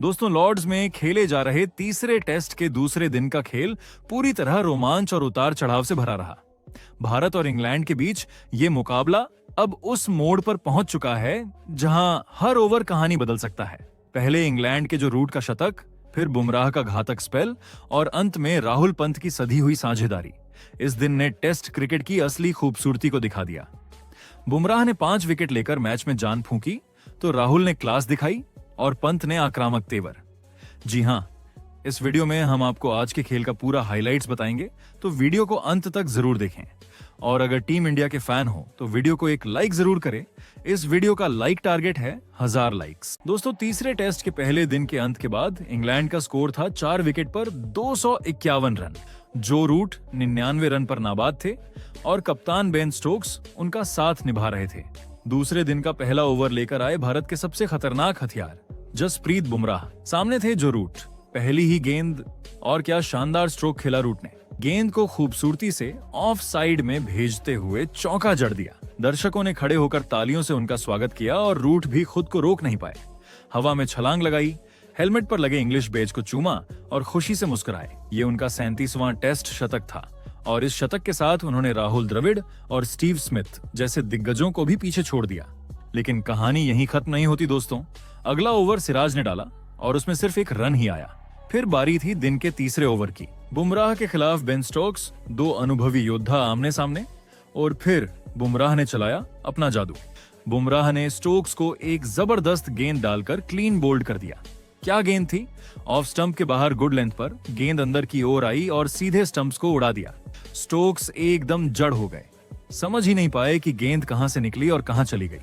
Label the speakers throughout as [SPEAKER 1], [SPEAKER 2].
[SPEAKER 1] दोस्तों, लॉर्ड्स में खेले जा रहे तीसरे टेस्ट के दूसरे दिन का खेल पूरी तरह रोमांच और उतार चढ़ाव से भरा रहा। भारत और इंग्लैंड के बीच ये मुकाबला अब उस मोड़ पर पहुंच चुका है जहां हर ओवर कहानी बदल सकता है। पहले इंग्लैंड के जो रूट का शतक, फिर बुमराह का घातक स्पेल और अंत में राहुल पंत की सधी हुई साझेदारी इस दिन ने टेस्ट क्रिकेट की असली खूबसूरती को दिखा दिया। बुमराह ने 5 विकेट लेकर मैच में जान फूंकी तो राहुल ने क्लास दिखाई और पंत ने आक्रामक तेवर। जी हां, इस वीडियो में हम आपको आज के खेल का पूरा हाइलाइट्स बताएंगे, तो वीडियो को अंत तक जरूर देखें। और अगर टीम इंडिया के फैन हो तो वीडियो को एक लाइक जरूर करें। इस वीडियो का लाइक टारगेट है 1000 लाइक्स। दोस्तों, तीसरे टेस्ट के पहले दिन के अंत के बाद इंग्लैंड का स्कोर था 4 विकेट पर 251 रन। जो रूट 99 रन पर नाबाद थे और कप्तान बेन स्टोक्स उनका साथ निभा रहे थे। दूसरे दिन का पहला ओवर लेकर आए भारत के सबसे खतरनाक हथियार जसप्रीत बुमराह। सामने थे जो रूट, पहली ही गेंद और क्या शानदार स्ट्रोक खेला रूट ने। गेंद को खूबसूरती से ऑफ साइड में भेजते हुए चौका जड़ दिया। दर्शकों ने खड़े होकर तालियों से उनका स्वागत किया और रूट भी खुद को रोक नहीं पाए। हवा में छलांग लगाई, हेलमेट पर लगे इंग्लिश बेज को चूमा और खुशी से मुस्कुराए। ये उनका 37वां टेस्ट शतक था और इस शतक के साथ उन्होंने राहुल द्रविड़ और स्टीव स्मिथ जैसे दिग्गजों को भी पीछे छोड़ दिया। लेकिन कहानी यहीं खत्म नहीं होती दोस्तों। अगला ओवर सिराज ने डाला और उसमें सिर्फ एक रन ही आया। फिर बारी थी दिन के तीसरे ओवर की। बुमराह के खिलाफ बेन स्टोक्स, 2 अनुभवी योद्धा आमने सामने, और फिर बुमराह ने चलाया अपना जादू। बुमराह ने स्टोक्स को एक जबरदस्त गेंद डालकर क्लीन बोल्ड कर दिया। क्या गेंद थी! ऑफ स्टंप के बाहर गुड लेंथ पर गेंद अंदर की ओर आई और सीधे स्टंप्स को उड़ा दिया। स्टोक्स एकदम जड़ हो गए, समझ ही नहीं पाए कि गेंद कहां से निकली और कहां चली गई।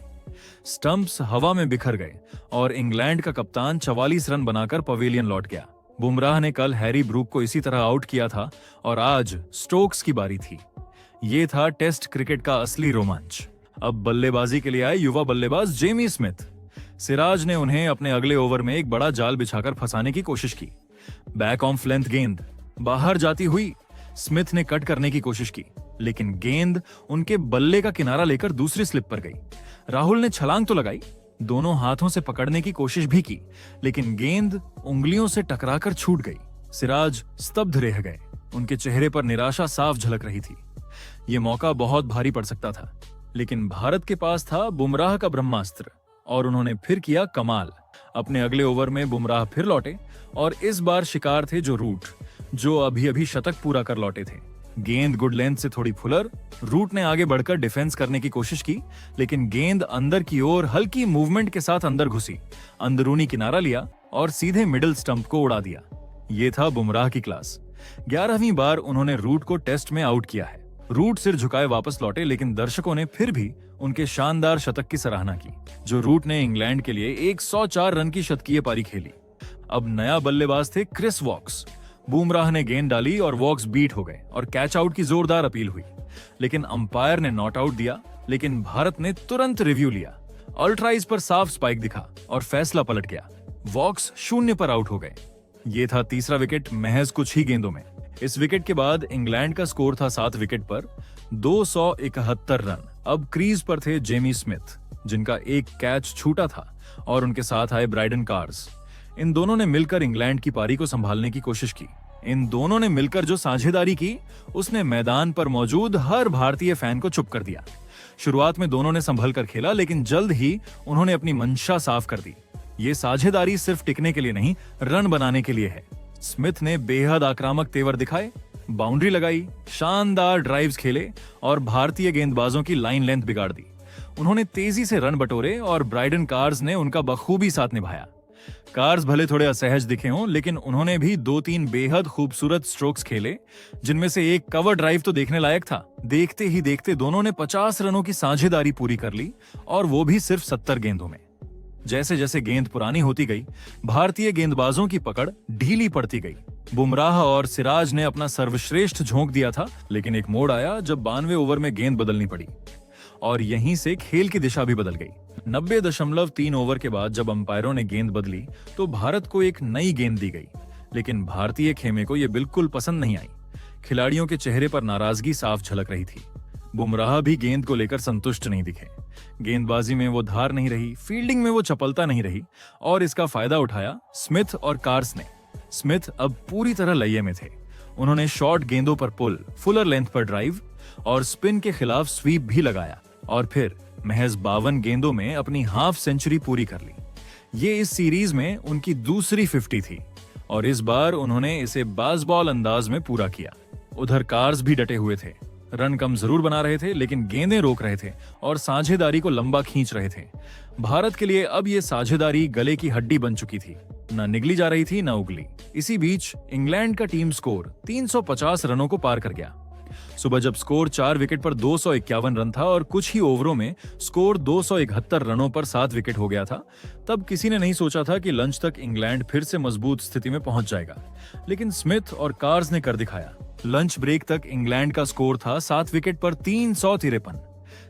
[SPEAKER 1] स्टंप्स हवा में बिखर गए और इंग्लैंड का कप्तान 44 रन बनाकर पवेलियन लौट गया। बुमराह ने कल हैरी ब्रूक को इसी तरह आउट किया था और आज स्टोक्स की बारी थी। ये था टेस्ट क्रिकेट का असली रोमांच। अब बल्लेबाजी के लिए आए युवा बल्लेबाज जेमी स्मिथ। सिराज ने उन्हें अपने अगले ओवर में एक बड़ा जाल बिछाकर फंसाने की कोशिश की। बैक ऑफ लेंथ गेंद बाहर जाती हुई स्मिथ ने कट करने की कोशिश की, लेकिन गेंद उनके बल्ले का किनारा लेकर दूसरी स्लिप पर गई। राहुल ने छलांग तो लगाई, दोनों हाथों से पकड़ने की कोशिश भी की, लेकिन गेंद उंगलियों से टकराकर छूट गई। सिराज स्तब्ध रह गए, उनके चेहरे पर निराशा साफ झलक रही थी। ये मौका बहुत भारी पड़ सकता था, लेकिन भारत के पास था बुमराह का ब्रह्मास्त्र और उन्होंने फिर किया कमाल। अपने अगले ओवर में बुमराह फिर लौटे और इस बार शिकार थे जो रूट, जो अभी अभी शतक पूरा कर लौटे थे। गेंद गुड लेंथ से थोड़ी फुलर, रूट ने आगे बढ़कर डिफेंस करने की कोशिश की, लेकिन गेंद अंदर की ओर हल्की मूवमेंट के साथ अंदर घुसी, अंदरूनी किनारा लिया और सीधे मिडिल स्टंप को उड़ा दिया। ये था बुमराह की क्लास। 11वीं बार उन्होंने रूट को टेस्ट में आउट किया है। रूट सिर झुकाए वापस लौटे, लेकिन दर्शकों ने फिर भी उनके शानदार शतक की सराहना की। जो रूट ने इंग्लैंड के लिए 104 रन की शतकीय पारी खेली। अब नया बल्लेबाज थे क्रिस वॉक्स। बुमराह ने गेंद डाली और वॉक्स बीट हो गए और कैच आउट की जोरदार अपील हुई, लेकिन अंपायर ने नॉट आउट दिया। लेकिन भारत ने तुरंत रिव्यू लिया, अल्ट्राइज पर साफ स्पाइक दिखा और फैसला पलट गया। वॉक्स 0 पर आउट हो गए। ये था तीसरा विकेट महज कुछ ही गेंदों में। इस विकेट के बाद इंग्लैंड का स्कोर था 7 विकेट पर 271 रन। अब क्रीज पर थे जेमी स्मिथ, जिनका एक कैच छूटा था, और उनके साथ आए ब्राइडन कार्स। इन दोनों ने मिलकर इंग्लैंड की पारी को संभालने की कोशिश की। इन दोनों ने मिलकर जो साझेदारी की, उसने मैदान पर मौजूद हर भारतीय फैन को चुप कर दिया। शुरुआत में दोनों ने संभल कर खेला, लेकिन जल्द ही उन्होंने अपनी मंशा साफ कर दी। ये साझेदारी सिर्फ टिकने के लिए नहीं, रन बनाने के लिए है। स्मिथ ने बेहद आक्रामक तेवर दिखाए, बाउंड्री लगाई, शानदार ड्राइव्स खेले और भारतीय गेंदबाजों की लाइन लेंथ बिगाड़ दी। उन्होंने तेजी से रन बटोरे और ब्राइडन कार्स ने उनका बखूबी साथ निभाया। कार्स भले थोड़े असहज दिखे हों, लेकिन उन्होंने भी 2-3 बेहद खूबसूरत स्ट्रोक्स खेले, जिनमें से एक कवर ड्राइव तो देखने लायक था। देखते ही देखते दोनों ने 50 रनों की साझेदारी पूरी कर ली, और वो भी सिर्फ 70 गेंदों में। जैसे जैसे गेंद पुरानी होती गई, भारतीय गेंदबाजों की पकड़ ढीली पड़ती गई। बुमराह और सिराज ने अपना सर्वश्रेष्ठ झोंक दिया था, लेकिन एक मोड़ आया जब 92वें ओवर में गेंद बदलनी पड़ी और यहीं से खेल की दिशा भी बदल गई। 90.3 ओवर के बाद जब अंपायरों ने गेंद बदली तो भारत को एक नई गेंद दी गई, लेकिन भारतीय खेमे को यह बिल्कुल पसंद नहीं आई। खिलाड़ियों के चेहरे पर नाराजगी साफ झलक रही थी। बुमराह भी गेंद को लेकर संतुष्ट नहीं दिखे। गेंदबाजी में वो धार नहीं रही, फील्डिंग में वो चपलता नहीं रही, और इसका फायदा उठाया स्मिथ और कार्स ने। स्मिथ अब पूरी तरह लये में थे। उन्होंने शॉर्ट गेंदों पर पुल, फुलर लेंथ पर ड्राइव और स्पिन के खिलाफ स्वीप भी लगाया, और फिर महज 52 गेंदों में अपनी हाफ सेंचुरी पूरी कर ली। ये इस सीरीज में उनकी दूसरी 50 थी, और इस बार उन्होंने इसे बाज़बॉल अंदाज में पूरा किया। उधर कार्स भी डटे हुए थे, रन कम जरूर बना रहे थे, लेकिन गेंदें रोक रहे थे और साझेदारी को लंबा खींच रहे थे। भारत के लिए अब ये साझेदारी गले की हड्डी बन चुकी थी, न निगली जा रही थी न उगली। इसी बीच इंग्लैंड का टीम स्कोर 350 रनों को पार कर गया। सुबह जब स्कोर 4 विकेट पर 251 रन था और कुछ ही ओवरों में स्कोर 271 रनों पर 7 विकेट हो गया था, तब किसी ने नहीं सोचा था कि लंच तक इंग्लैंड फिर से मजबूत स्थिति में पहुंच जाएगा। लेकिन स्मिथ और कार्स ने कर दिखाया। लंच ब्रेक तक इंग्लैंड का स्कोर था 7 विकेट पर 353।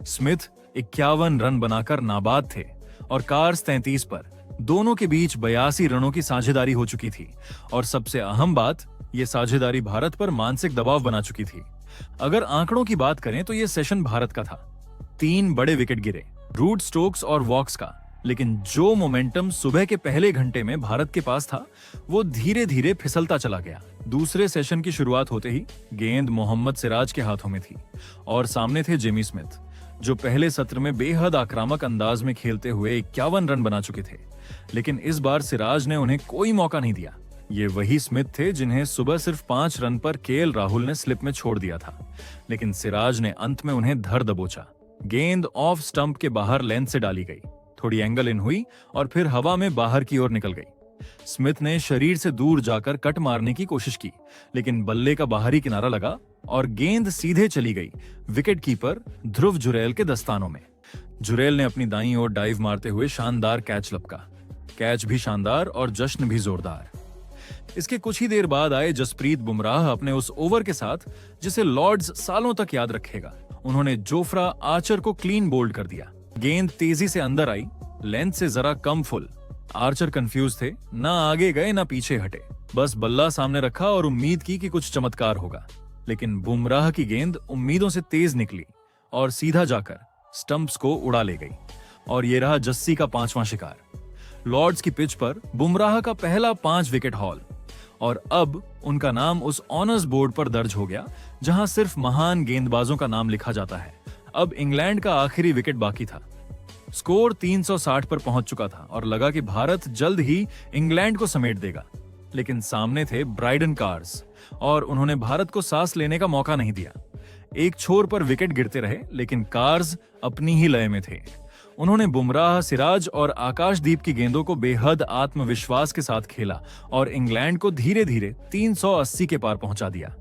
[SPEAKER 1] स्मिथ 51 रन बनाकर नाबाद थे और कार्स 33 पर। दोनों के बीच 82 रनों की साझेदारी हो चुकी थी, और सबसे अहम बात, ये साझेदारी भारत पर मानसिक दबाव बना चुकी थी। अगर आंकड़ों की बात करें तो ये सेशन भारत का था। 3 बड़े विकेट गिरे, रूट, स्टोक्स और वॉक्स का, लेकिन जो मोमेंटम सुबह के पहले घंटे में भारत के पास था, वो धीरे धीरे फिसलता चला गया। दूसरे सेशन की शुरुआत होते ही गेंद मोहम्मद सिराज के हाथों में थी, और सामने थे जिमी स्मिथ, जो पहले सत्र में बेहद आक्रामक अंदाज में खेलते हुए 51 रन बना चुके थे। लेकिन इस बार सिराज ने उन्हें कोई मौका नहीं दिया। ये वही स्मिथ थे जिन्हें सुबह सिर्फ 5 रन पर केएल राहुल ने स्लिप में छोड़ दिया था, लेकिन सिराज ने अंत में उन्हें धर दबोचा। गेंद ऑफ स्टंप के बाहर लेंथ से डाली गई, थोड़ी एंगल इन हुई और फिर हवा में बाहर की ओर निकल गई। स्मिथ ने शरीर से दूर जाकर कट मारने की कोशिश की, लेकिन बल्ले का बाहरी किनारा लगा और गेंद सीधे चली गई विकेट कीपर ध्रुव जुरैल के दस्तानों में। जुरैल ने अपनी दाईं ओर डाइव मारते हुए शानदार कैच लपका। कैच भी शानदार और जश्न भी जोरदार। इसके कुछ ही देर बाद आए जसप्रीत बुमराह अपने उस ओवर के साथ जिसे लॉर्ड्स सालों तक याद रखेगा। उन्होंने जोफ्रा आर्चर को क्लीन बोल्ड कर दिया। गेंद तेजी से अंदर आई, लेंथ से जरा कम फुल। आर्चर कंफ्यूज थे, ना आगे गए ना पीछे हटे, बस बल्ला सामने रखा और उम्मीद की कि कुछ चमत्कार होगा। लेकिन बुमराह की गेंद उम्मीदों से तेज निकली और सीधा जाकर स्टंप्स को उड़ा ले गई, और ये रहा जस्सी का 5वां शिकार। लॉर्ड्स की पिच पर बुमराह का पहला 5 विकेट हॉल, और अब उनका नाम उस ऑनर्स बोर्ड पर दर्ज हो गया जहां सिर्फ महान गेंदबाजों का नाम लिखा जाता है। अब इंग्लैंड का आखिरी विकेट बाकी था। स्कोर 360 पर पहुंच चुका था और लगा कि भारत जल्द ही इंग्लैंड को समेट देगा। लेकिन सामने थे ब्राइडन कार्स, और उन्होंने भारत को सांस लेने का मौका नहीं दिया। एक छोर पर विकेट गिरते रहे, लेकिन कार्स अपनी ही लय में थे। उन्होंने बुमराह, सिराज और आकाशदीप की गेंदों को बेहद आत्मविश्वास के साथ खेला और इंग्लैंड को धीरे धीरे 380 के पार पहुंचा दिया।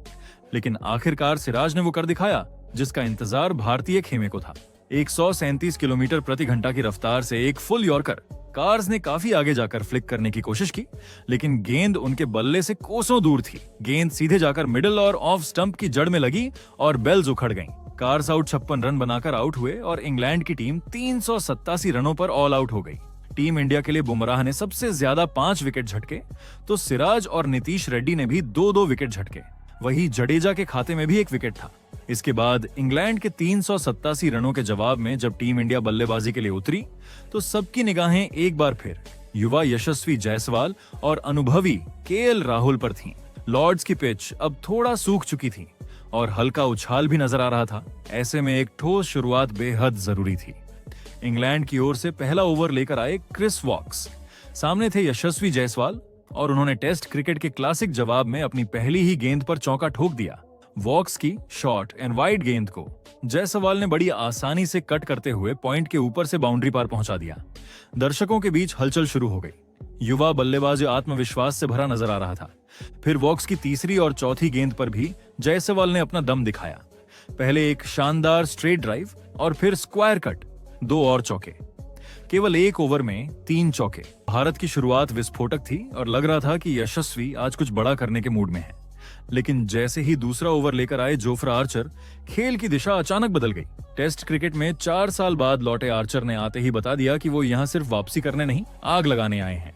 [SPEAKER 1] लेकिन आखिरकार सिराज ने वो कर दिखाया जिसका इंतजार भारतीय खेमे को था। 137 किलोमीटर प्रति घंटा की रफ्तार से एक फुल यॉर्कर। कार्स ने काफी आगे जाकर फ्लिक करने की कोशिश की, लेकिन गेंद उनके बल्ले से कोसों दूर थी। गेंद सीधे जाकर मिडिल और ऑफ स्टंप की जड़ में लगी और बेल्स उखड़ गईं। कार्स आउट 56 रन बनाकर आउट हुए और इंग्लैंड की टीम 387 रनों पर ऑल आउट हो गई। टीम इंडिया के लिए बुमराह ने सबसे ज्यादा 5 विकेट झटके, तो सिराज और नीतीश रेड्डी ने भी 2-2 विकेट झटके। वही जडेजा के खाते में भी 1 विकेट था। इसके बाद इंग्लैंड के 387 रनों के जवाब में जब टीम इंडिया बल्लेबाजी के लिए उतरी, तो सबकी निगाहें एक बार फिर युवा यशस्वी जायसवाल और अनुभवी केएल राहुल पर थीं। लॉर्ड्स की पिच अब थोड़ा सूख चुकी थी और हल्का उछाल भी नजर आ रहा था। ऐसे में एक ठोस शुरुआत बेहद जरूरी थी। इंग्लैंड की ओर से पहला ओवर लेकर आए क्रिस वॉक्स। सामने थे यशस्वी जायसवाल और उन्होंने टेस्ट क्रिकेट के क्लासिक जवाब में अपनी पहली ही गेंद पर चौका ठोक दिया। वॉक्स की शॉर्ट एंड वाइड गेंद को जायसवाल ने बड़ी आसानी से कट करते हुए पॉइंट के ऊपर से बाउंड्री पार पहुंचा दिया। दर्शकों के बीच हलचल शुरू हो गई। युवा बल्लेबाज आत्मविश्वास से भरा नजर आ रहा था। फिर वॉक्स की तीसरी और चौथी गेंद पर भी जायसवाल ने अपना दम दिखाया। पहले एक शानदार स्ट्रेट ड्राइव और फिर स्क्वायर कट, 2 और चौके। केवल 1 ओवर में 3 चौके। भारत की शुरुआत विस्फोटक थी और लग रहा था कि यशस्वी आज कुछ बड़ा करने के मूड में है। लेकिन जैसे ही दूसरा ओवर लेकर आए जोफ्रा आर्चर, खेल की दिशा अचानक बदल गई। टेस्ट क्रिकेट में 4 साल बाद लौटे आर्चर ने आते ही बता दिया कि वो यहाँ सिर्फ वापसी करने नहीं, आग लगाने आए हैं।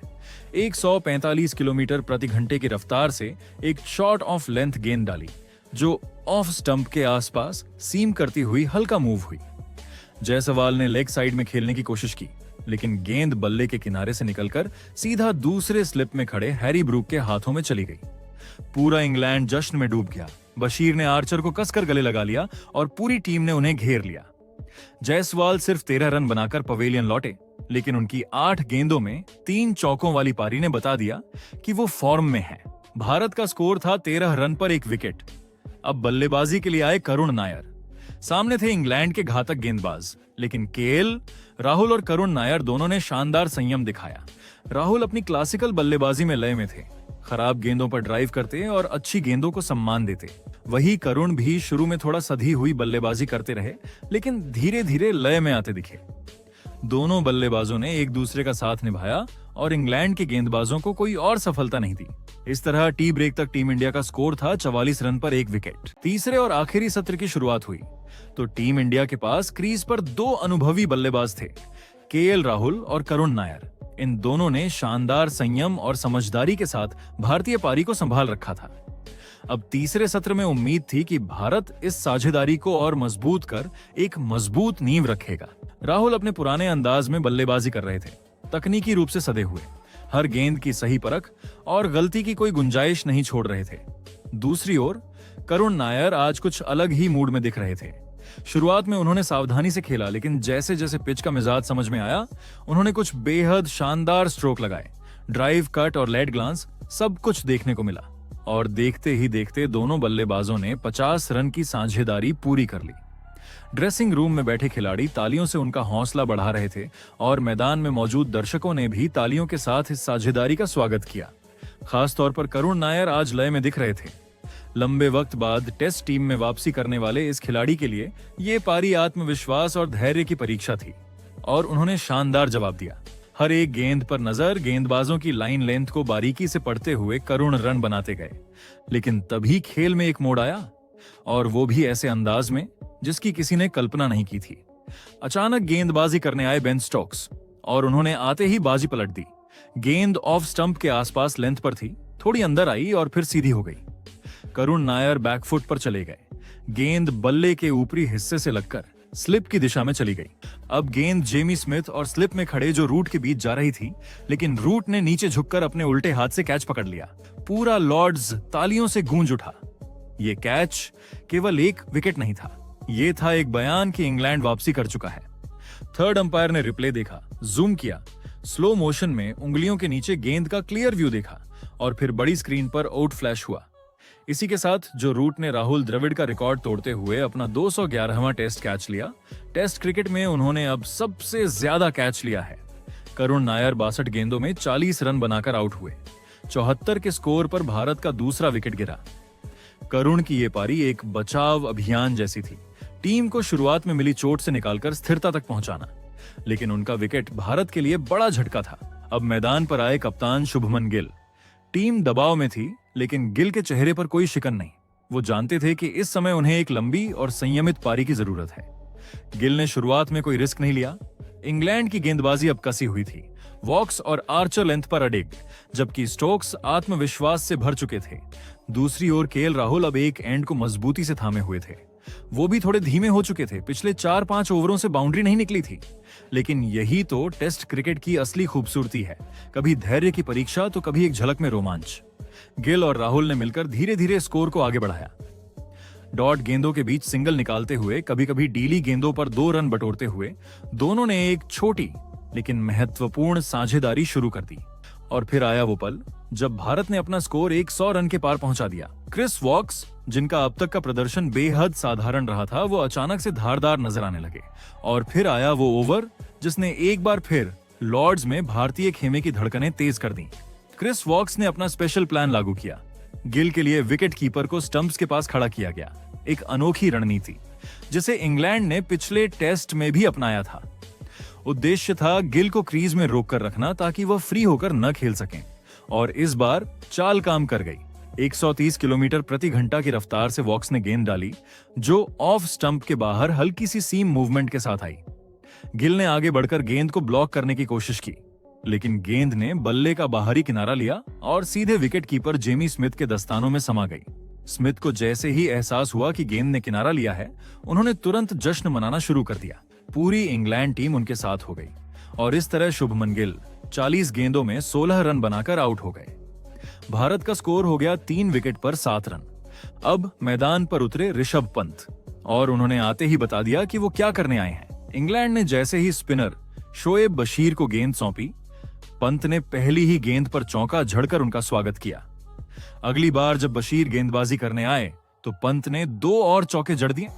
[SPEAKER 1] 145 किलोमीटर प्रति घंटे की रफ्तार से एक शॉर्ट ऑफ लेंथ गेंद डाली। जो ऑफ स्टंप के आसपास सीम करती हुई हल्का मूव हुई। जायसवाल ने लेग साइड में खेलने की कोशिश की, लेकिन गेंद बल्ले के किनारे से निकलकर सीधा दूसरे स्लिप में खड़े हैरी ब्रूक के हाथों में चली गई। पूरा इंग्लैंड जश्न में डूब गया। बशीर ने आर्चर को कसकर गले लगा लिया और पूरी टीम ने उन्हें घेर लिया। जायसवाल सिर्फ 13 रन बनाकर पवेलियन लौटे, लेकिन उनकी 8 गेंदों में 3 चौकों वाली पारी ने बता दिया कि वो फॉर्म में है। भारत का स्कोर था 13 रन पर 1 विकेट। अब बल्लेबाजी के लिए आए करुण नायर। सामने थे इंग्लैंड के घातक गेंदबाज, लेकिन केएल राहुल और करुण नायर दोनों ने शानदार संयम दिखाया। राहुल अपनी क्लासिकल बल्लेबाजी में लय में थे, खराब गेंदों पर ड्राइव करते और अच्छी गेंदों को सम्मान देते। वही करुण भी शुरू में थोड़ा सधी हुई बल्लेबाजी करते रहे, लेकिन धीरे धीरे लय में आते दिखे। दोनों बल्लेबाजों ने एक दूसरे का साथ निभाया और इंग्लैंड के गेंदबाजों को कोई और सफलता नहीं दी। इस तरह टी ब्रेक तक टीम इंडिया का स्कोर था 44 रन पर 1 विकेट। तीसरे और आखिरी सत्र की शुरुआत हुई तो टीम इंडिया के पास क्रीज पर 2 अनुभवी बल्लेबाज थे, केएल राहुल और करुण नायर। इन दोनों ने शानदार संयम और समझदारी के साथ भारतीय पारी को संभाल रखा था। अब तीसरे सत्र में उम्मीद थी कि भारत इस साझेदारी को और मजबूत कर एक मजबूत नींव रखेगा। राहुल अपने पुराने अंदाज में बल्लेबाजी कर रहे थे, तकनीकी रूप से सधे हुए, हर गेंद की सही परख और गलती की कोई गुंजाइश नहीं छोड़ रहे थे। दूसरी ओर करुण नायर आज कुछ अलग ही मूड में दिख रहे थे। शुरुआत में उन्होंने सावधानी से खेला, लेकिन जैसे जैसे पिच का मिजाज समझ में आया, उन्होंने कुछ बेहद शानदार स्ट्रोक लगाए। ड्राइव, कट और लेट ग्लांस सब कुछ देखने को मिला और देखते ही देखते दोनों बल्लेबाजों ने 50 रन की साझेदारी पूरी कर ली। ड्रेसिंग रूम में बैठे खिलाड़ी तालियों से उनका हौसला बढ़ा रहे थे और मैदान में मौजूद दर्शकों ने भी तालियों के साथ इस साझेदारी का स्वागत किया। खासतौर पर करुण नायर आज लय में दिख रहे थे। लंबे वक्त बाद टेस्ट टीम में वापसी करने वाले इस खिलाड़ी के लिए ये पारी आत्मविश्वास और धैर्य की परीक्षा थी और उन्होंने शानदार जवाब दिया। हर एक गेंद पर नजर, गेंदबाजों की लाइन लेंथ को बारीकी से पढ़ते हुए करुण रन बनाते गए। लेकिन तभी खेल में एक मोड़ आया, और वो भी ऐसे अंदाज में जिसकी किसी ने कल्पना नहीं की थी। अचानक गेंदबाजी करने आए बेन स्टोक्स और उन्होंने आते ही बाजी पलट दी। गेंद ऑफ स्टंप के आसपास लेंथ पर थी, थोड़ी अंदर आई और फिर सीधी हो गई। करुण नायर बैकफुट पर चले गए। गेंद बल्ले के ऊपरी हिस्से से लगकर स्लिप की दिशा में चली गई। अब गेंद जेमी स्मिथ और स्लिप में खड़े जो रूट के बीच जा रही थी, लेकिन रूट ने नीचे झुककर अपने उल्टे हाथ से कैच पकड़ लिया। पूरा लॉर्ड्स तालियों से गूंज उठा। ये कैच केवल 1 विकेट नहीं था, ये था एक बयान कि इंग्लैंड वापसी कर चुका है। थर्ड अंपायर ने रिप्ले देखा, जूम किया, स्लो मोशन में उंगलियों के नीचे गेंद का क्लियर व्यू देखा और फिर बड़ी स्क्रीन पर आउट फ्लैश हुआ। इसी के साथ जो रूट ने राहुल द्रविड़ का रिकॉर्ड तोड़ते हुए अपना 211वां टेस्ट कैच लिया। टेस्ट क्रिकेट में उन्होंने अब सबसे ज्यादा कैच लिया है। करुण नायर 62 गेंदों में 40 रन बनाकर आउट हुए। 74 के स्कोर पर भारत का दूसरा विकेट गिरा। करुण की ये पारी एक बचाव अभियान जैसी थी, टीम को शुरुआत में मिली चोट से निकालकर स्थिरता तक पहुंचाना। लेकिन उनका विकेट भारत के लिए बड़ा झटका था। अब मैदान पर आए कप्तान शुभमन गिल। टीम दबाव में थी, लेकिन गिल के चेहरे पर कोई शिकन नहीं। वो जानते थे कि इस समय उन्हें एक लंबी और संयमित पारी की जरूरत है। गिल ने शुरुआत में कोई रिस्क नहीं लिया। इंग्लैंड की गेंदबाजी अब कसी हुई थी, वॉक्स और आर्चर लेंथ पर अडिग, जबकि स्टोक्स आत्मविश्वास से भर चुके थे। दूसरी ओर केएल राहुल अब एक एंड को मजबूती से थामे हुए थे। वो भी थोड़े धीमे हो चुके थे, पिछले 4-5 ओवरों से बाउंड्री नहीं निकली थी। लेकिन यही तो टेस्ट क्रिकेट की असली खूबसूरती है, कभी धैर्य की परीक्षा तो कभी एक झलक में रोमांच। गिल और राहुल ने मिलकर धीरे धीरे स्कोर को आगे बढ़ाया। डॉट गेंदों के बीच सिंगल निकालते हुए, कभी कभी डीली गेंदों पर 2 रन बटोरते हुए दोनों ने एक छोटी लेकिन महत्वपूर्ण साझेदारी शुरू कर दी। और फिर आया वो पल जब भारत ने अपना स्कोर 100 रन के पार पहुंचा दिया। क्रिस वॉक्स, जिनका अब तक का प्रदर्शन बेहद साधारण रहा था, वो अचानक से धारदार नजर आने लगे। और फिर आया वो ओवर जिसने एक बार फिर लॉर्ड्स में भारतीय खेमे की धड़कनें तेज कर दी। क्रिस वॉक्स ने अपना स्पेशल प्लान लागू किया। गिल के लिए विकेट कीपर को स्टंप्स के पास खड़ा किया गया, एक अनोखी रणनीति जिसे इंग्लैंड ने पिछले टेस्ट में भी अपनाया था। उद्देश्य था गिल को क्रीज में रोक कर रखना ताकि वह फ्री होकर न खेल सकें, और इस बार चाल काम कर गई। 130 किलोमीटर प्रति घंटा की रफ्तार से वॉक्स ने गेंद डाली, जो ऑफ स्टंप के बाहर हल्की सी सीम मूवमेंट के साथ आई। गिल ने आगे बढ़कर गेंद को ब्लॉक करने की कोशिश की, लेकिन गेंद ने बल्ले का बाहरी किनारा लिया और सीधे विकेट कीपर जेमी स्मिथ के दस्तानों में समा गई। स्मिथ को जैसे ही एहसास हुआ कि गेंद ने किनारा लिया है, उन्होंने तुरंत जश्न मनाना शुरू कर दिया। पूरी इंग्लैंड टीम उनके साथ हो गई और इस तरह शुभमन गिल 40 गेंदों में 16 रन बनाकर आउट हो गए। भारत का स्कोर हो गया 3 विकेट पर 7 रन। अब मैदान पर उतरे ऋषभ पंत और उन्होंने आते ही बता दिया कि वो क्या करने आए हैं। इंग्लैंड ने जैसे ही स्पिनर शोएब बशीर को गेंद सौंपी, पंत ने पहली ही गेंद पर चौका झड़कर उनका स्वागत किया। अगली बार जब बशीर गेंदबाजी करने आए तो पंत ने 2 और चौके जड़ दिए,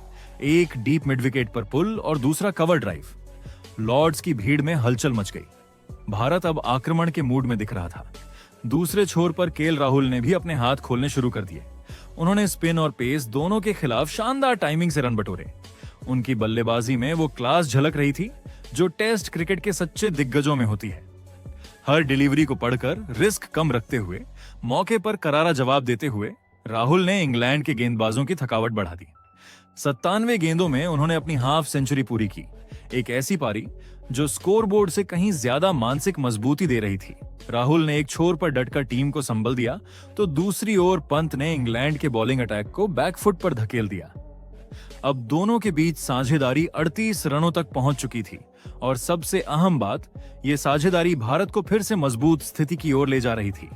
[SPEAKER 1] एक डीप मिड विकेट पर पुल और दूसरा कवर ड्राइव। लॉर्ड्स की भीड़ में हलचल मच गई। भारत अब आक्रमण के मूड में दिख रहा था। दूसरे छोर पर केएल राहुल ने भी अपने हाथ खोलने शुरू कर दिए। उन्होंने स्पिन और पेस दोनों के खिलाफ शानदार टाइमिंग से रन बटोरे। उनकी बल्लेबाजी में वो क्लास झलक रही थी जो टेस्ट क्रिकेट के सच्चे दिग्गजों में होती है। हर डिलीवरी को पढ़कर रिस्क कम रखते हुए, मौके पर करारा जवाब देते हुए राहुल ने इंग्लैंड के गेंदबाजों की थकावट बढ़ा दी। 97 गेंदों में उन्होंने अपनी हाफ सेंचुरी पूरी की, एक ऐसी पारी जो स्कोरबोर्ड से कहीं ज्यादा मानसिक मजबूती दे रही थी। राहुल ने एक छोर पर डटकर टीम को संभल दिया तो दूसरी ओर पंत ने इंग्लैंड के बॉलिंग अटैक को बैकफुट पर धकेल दिया। अब दोनों के बीच साझेदारी 38 रनों तक पहुंच चुकी थी और सबसे अहम बात, यह साझेदारी भारत को फिर से मजबूत स्थिति की ओर ले जा रही थी।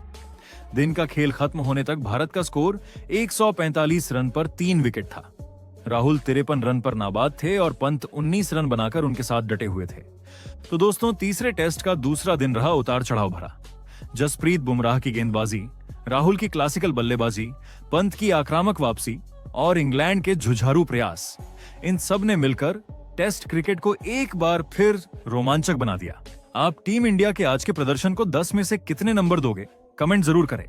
[SPEAKER 1] दिन का खेल खत्म होने तक भारत का स्कोर 145 रन पर 3 विकेट था। राहुल 53 रन पर नाबाद थे और पंत 19 रन बनाकर उनके साथ डटे हुए थे। तो दोस्तों, तीसरे टेस्ट का दूसरा दिन रहा उतार चढ़ाव भरा। जसप्रीत बुमराह की गेंदबाजी, राहुल की क्लासिकल बल्लेबाजी, पंत की आक्रामक वापसी और इंग्लैंड के जुझारू प्रयास, इन सब ने मिलकर टेस्ट क्रिकेट को एक बार फिर रोमांचक बना दिया। आप टीम इंडिया के आज के प्रदर्शन को 10 में से कितने नंबर दोगे? कमेंट जरूर करें।